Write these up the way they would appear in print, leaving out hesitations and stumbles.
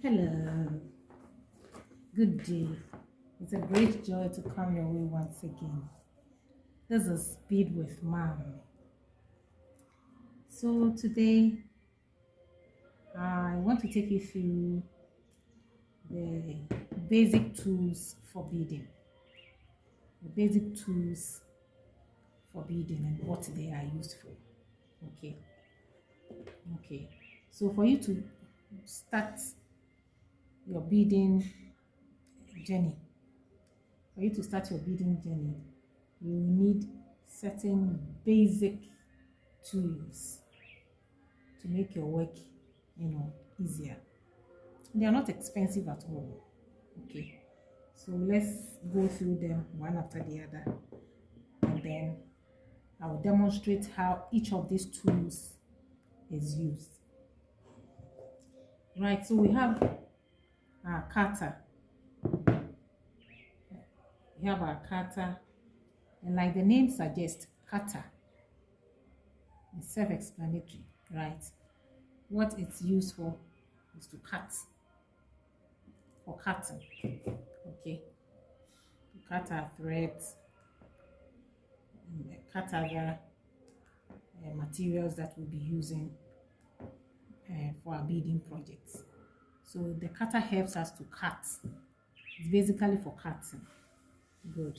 Hello, good day. It's a great joy to come your way once again. This is Speed with Mom. So today I want to take you through the basic tools for beading. The basic tools for beading and what they are used for. Okay. So for you to start your beading journey, you need certain basic tools to make your work, easier. They are not expensive at all. Okay. So let's go through them one after the other, and then I will demonstrate how each of these tools is used. Right, so we have our cutter. And like the name suggests, cutter is self-explanatory, right? What it's used for is to cut, for cutting, okay? To cut our threads, cut other materials that we'll be using for our beading projects. So the cutter helps us to cut. It's basically for cutting. Good.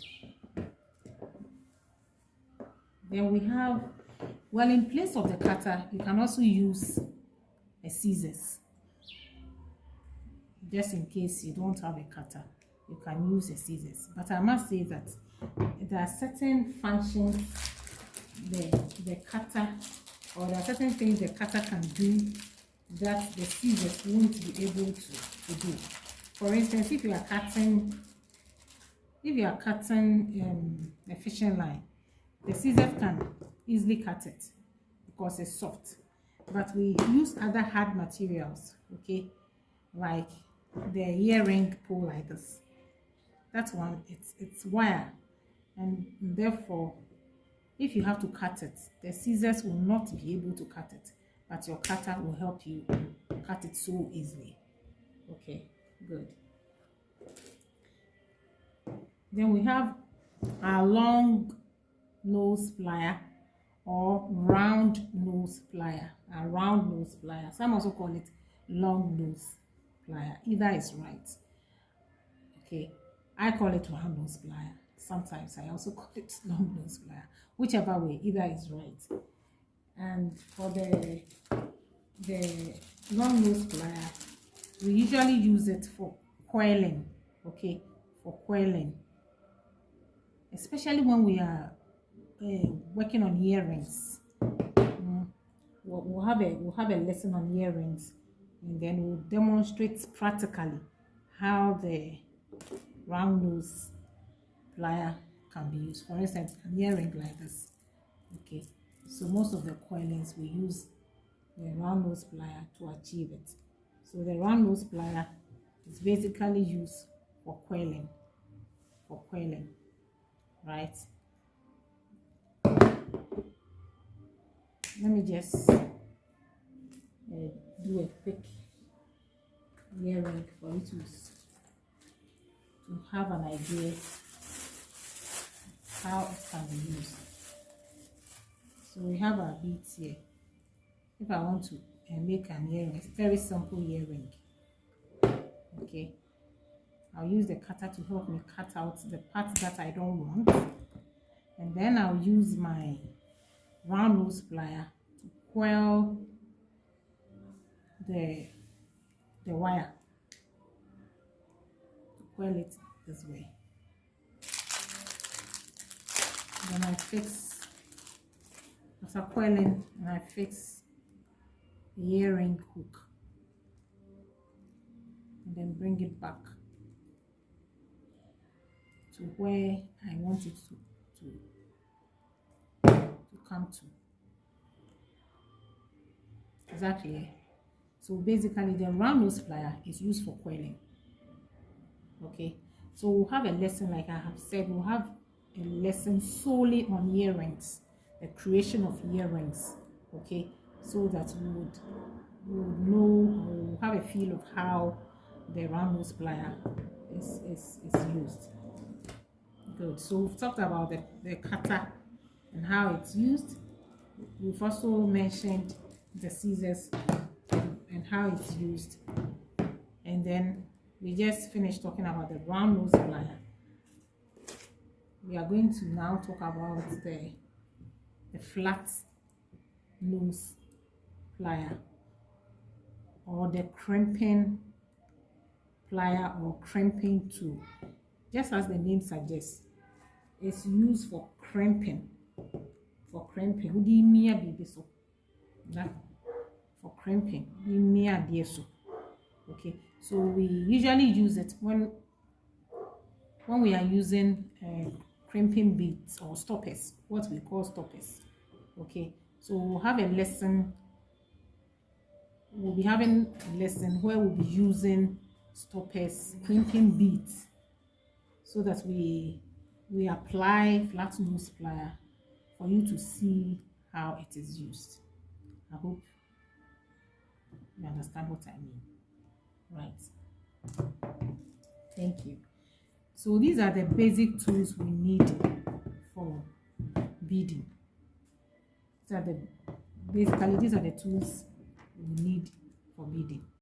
Then we have, well, in place of the cutter, you can also use a scissors. Just in case you don't have a cutter, you can use a scissors. But I must say that there are certain functions the cutter, or there are certain things the cutter can do that the scissors won't be able to do. For instance, if you are cutting a fishing line, the scissors can easily cut it because it's soft. But we use other hard materials, okay, like the earring pull like this. That one, it's wire, and therefore, if you have to cut it, the scissors will not be able to cut it, but your cutter will help you cut it so easily. Okay, good. Then we have our long nose plier or round nose plier. Some also call it long nose plier. Either is right. Okay, I call it round nose plier. Sometimes I also call it long nose plier. Whichever way, either is right. And for the long nose plier, we usually use it for coiling. Okay, for coiling, especially when we are working on earrings. We'll have a lesson on earrings, and then we'll demonstrate practically how the round nose plier can be used. For instance, an earring like this. Okay, so most of the coilings we use the round nose plier to achieve it. So the round nose plier is basically used for coiling. Right? Let me just do a quick earring for you to have an idea how it can be used. So we have our beads here. If I want to make an earring, it's a very simple earring. Okay, I'll use the cutter to help me cut out the parts that I don't want, and then I'll use my round nose plier to coil the wire, to coil it this way. Then I fix, after coiling, and I fix the earring hook, and then bring it back to where I want it to come to. Exactly. So basically, the round nose plier is used for coiling. Okay, so we'll have a lesson, like I have said, we'll have a lesson solely on earrings, the creation of earrings. Okay, so that we would know, or have a feel of how the round nose plier is used. Good. So we've talked about the cutter and how it's used. We've also mentioned the scissors and how it's used. And then we just finished talking about the round nose plier. We are going to now talk about the flat nose plier, or the crimping plier or crimping tool. Just as the name suggests, it's used for crimping. For crimping, for crimping. Okay, so we usually use it when we are using crimping beads or stoppers, what we call stoppers. Okay, so we'll have a lesson. We'll be having a lesson where we'll be using stoppers, crimping beads, so that we apply flat nose plier for you to see how it is used. I hope you understand what I mean. Right. Thank you. So these are the basic tools we need for beading. These are the tools we need for beading.